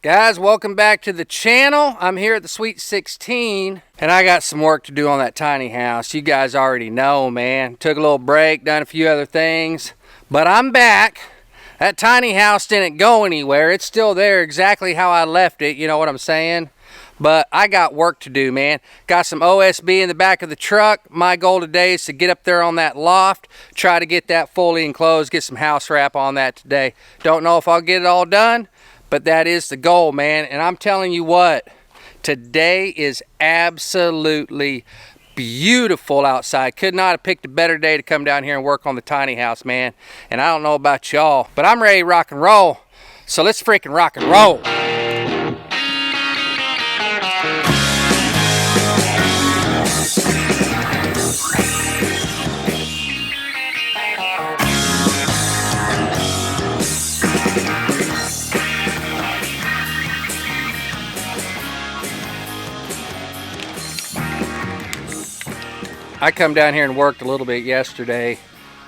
Guys, welcome back to the channel. I'm here at the Sweet 16 and I got some work to do on that tiny house. You guys already know, man. Took a little break, done a few other things, but I'm back. That tiny house didn't go anywhere. It's still there exactly how I left it, you know what I'm saying? But I got work to do, man. Got some OSB in the back of the truck. My goal today is to get up there on that loft, try to get that fully enclosed, get some house wrap on that today. Don't know if I'll get it all done, but that is the goal, man. And I'm telling you what, today is absolutely beautiful outside. Could not have picked a better day to come down here and work on the tiny house, man. And I don't know about y'all, but I'm ready to rock and roll. So let's freaking rock and roll. I come down here and worked a little bit yesterday.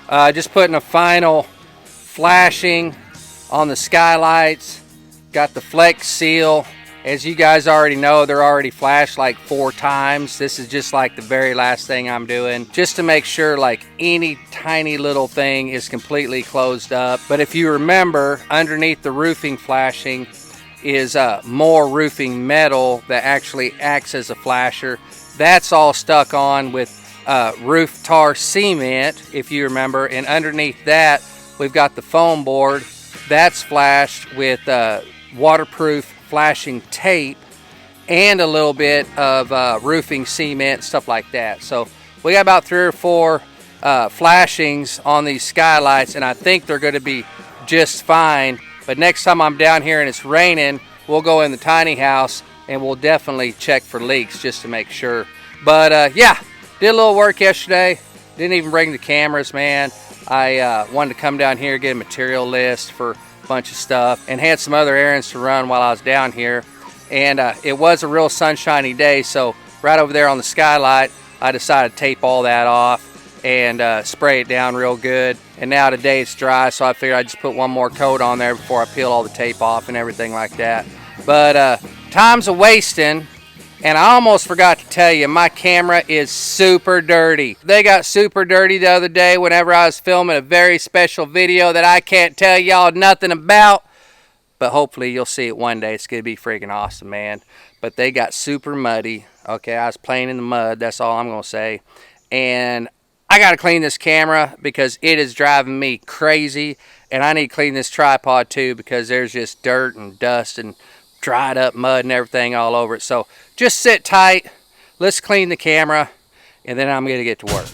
Just putting a final flashing on the skylights. Got the flex seal. As you guys already know, they're already flashed like 4 times. This is just like the very last thing I'm doing, just to make sure like any tiny little thing is completely closed up. But if you remember, underneath the roofing flashing is more roofing metal that actually acts as a flasher. That's all stuck on with roof tar cement, if you remember, and underneath that we've got the foam board that's flashed with waterproof flashing tape and a little bit of roofing cement, stuff like that. So we got about 3 or 4 flashings on these skylights, and I think they're going to be just fine. But next time I'm down here and it's raining, we'll go in the tiny house and we'll definitely check for leaks just to make sure. But yeah, did a little work yesterday. Didn't even bring the cameras, man. I wanted to come down here, get a material list for a bunch of stuff, and had some other errands to run while I was down here. And it was a real sunshiny day, so right over there on the skylight, I decided to tape all that off and spray it down real good. And now today it's dry, so I figured I'd just put one more coat on there before I peel all the tape off and everything like that. But time's a-wasting. And I almost forgot to tell you, my camera is super dirty. They got super dirty the other day whenever I was filming a very special video that I can't tell y'all nothing about. But hopefully you'll see it one day. It's going to be freaking awesome, man. But they got super muddy. Okay, I was playing in the mud. That's all I'm going to say. And I got to clean this camera because it is driving me crazy. And I need to clean this tripod too because there's just dirt and dust and dried up mud and everything all over it. So just sit tight, let's clean the camera, and then I'm going to get to work.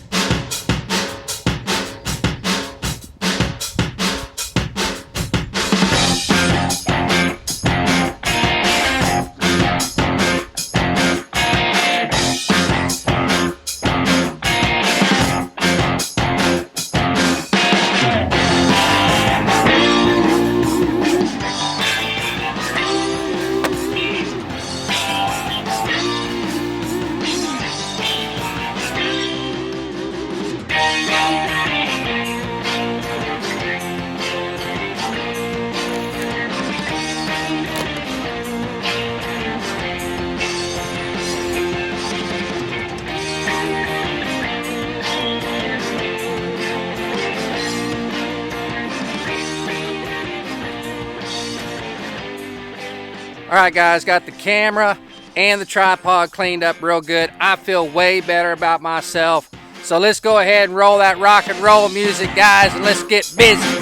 Alright guys, got the camera and the tripod cleaned up real good. I feel way better about myself. So let's go ahead and roll that rock and roll music, guys, and let's get busy.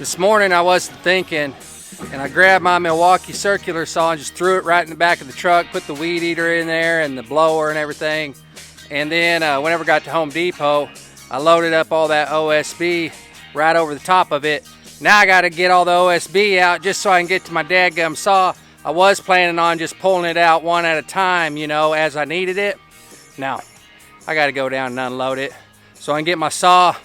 This morning I wasn't thinking, and I grabbed my Milwaukee circular saw and just threw it right in the back of the truck, put the weed eater in there and the blower and everything. And then whenever I got to Home Depot, I loaded up all that OSB right over the top of it. Now I got to get all the OSB out just so I can get to my dadgum saw. I was planning on just pulling it out one at a time, you know, as I needed it. Now, I got to go down and unload it so I can get my saw.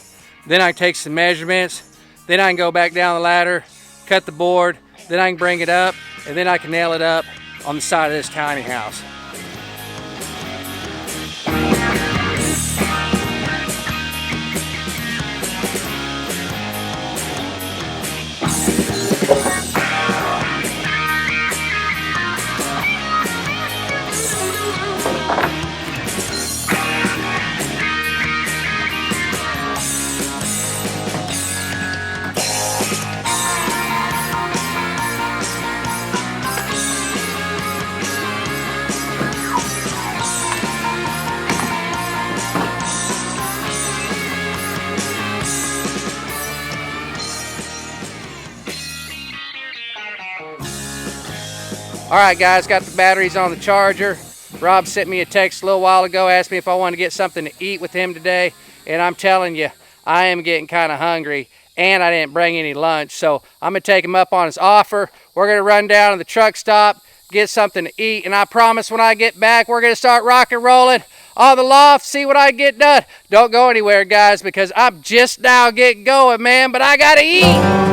Then I can take some measurements. Then I can go back down the ladder, cut the board. Then I can bring it up, and then I can nail it up on the side of this tiny house. Alright guys, got the batteries on the charger. Rob sent me a text a little while ago, asked me if I wanted to get something to eat with him today. And I'm telling you, I am getting kind of hungry and I didn't bring any lunch. So I'm going to take him up on his offer. We're going to run down to the truck stop, get something to eat. And I promise when I get back, we're going to start rock and rolling on the loft, see what I get done. Don't go anywhere guys, because I'm just now getting going, man, but I got to eat.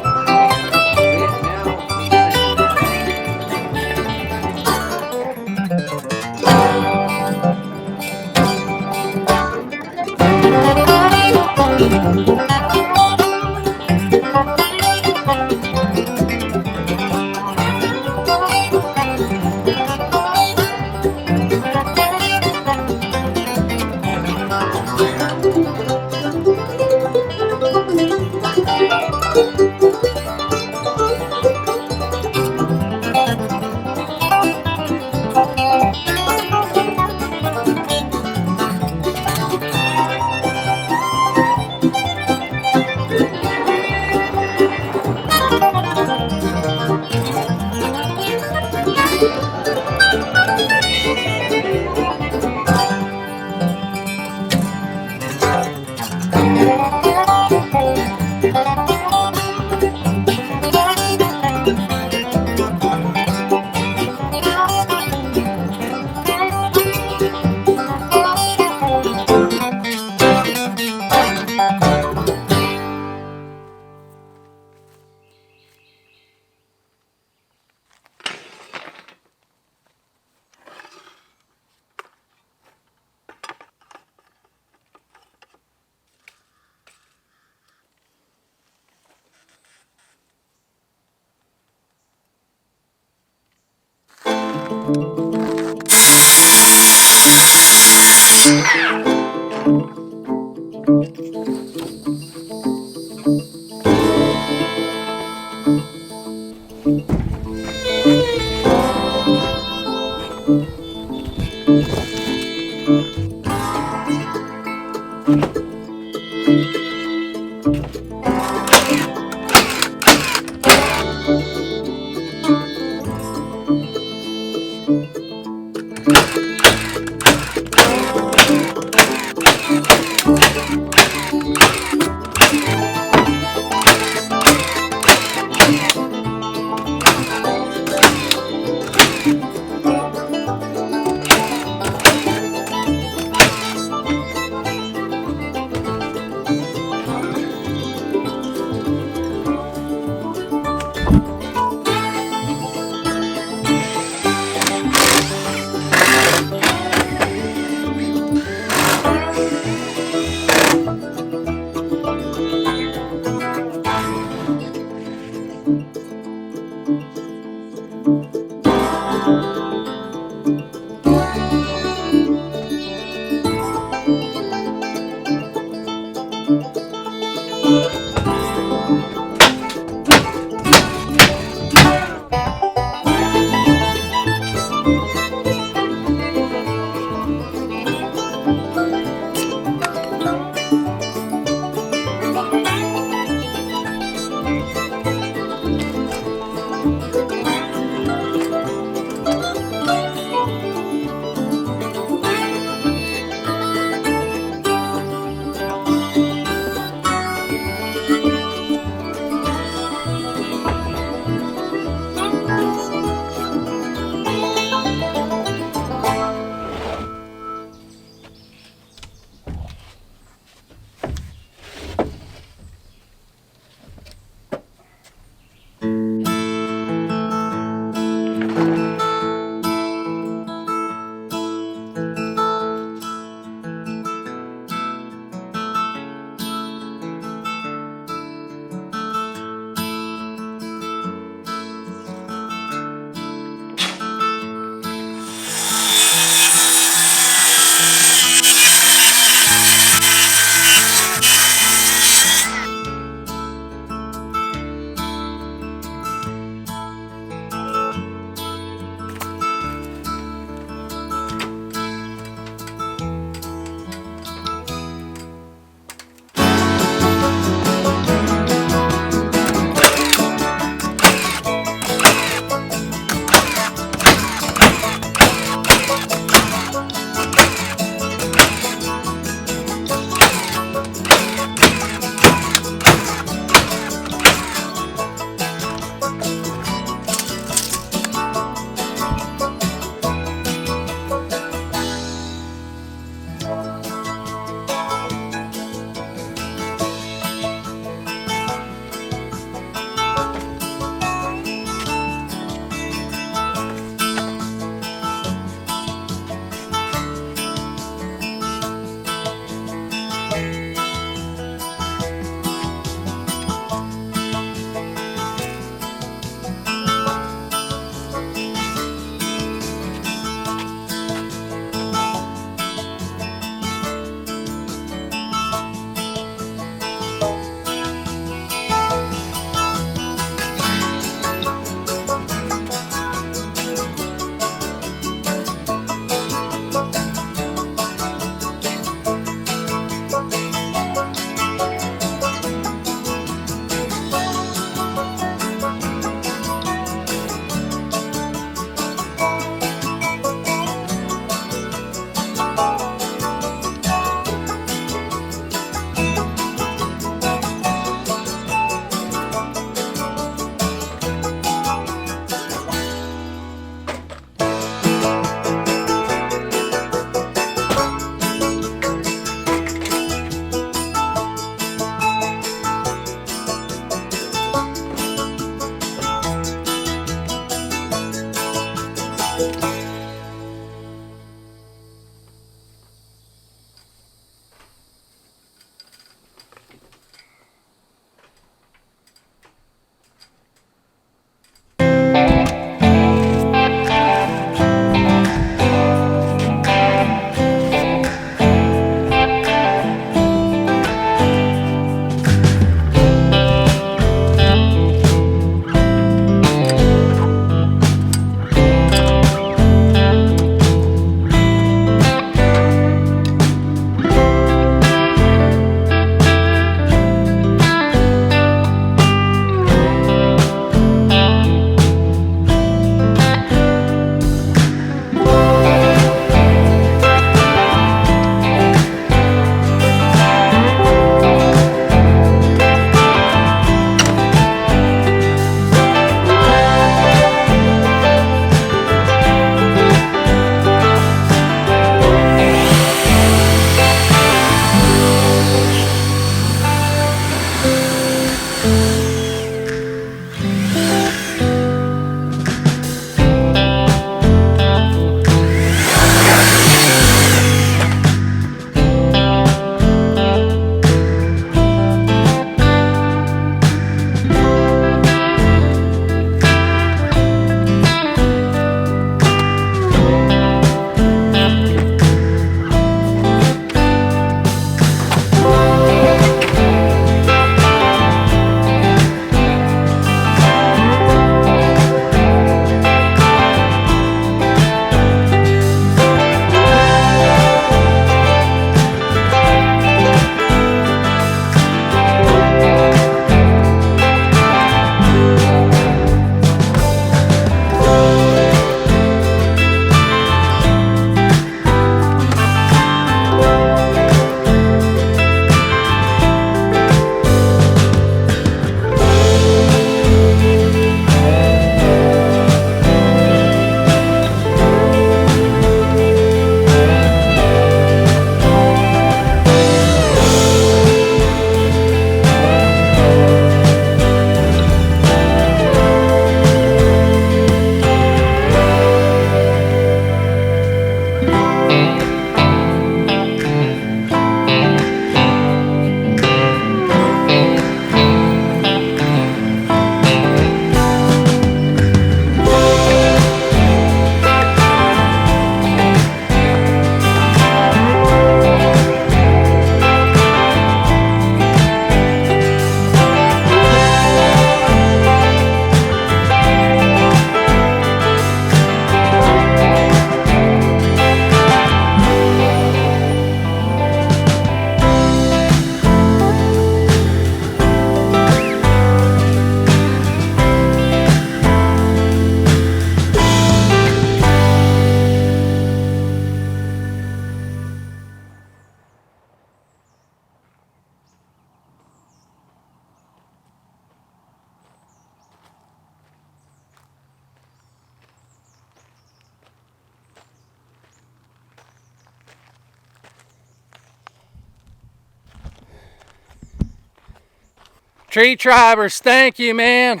Tree Tribers, thank you, man.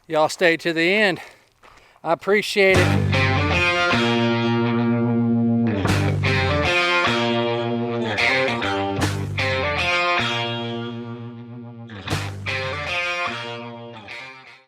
Y'all stayed to the end. I appreciate it.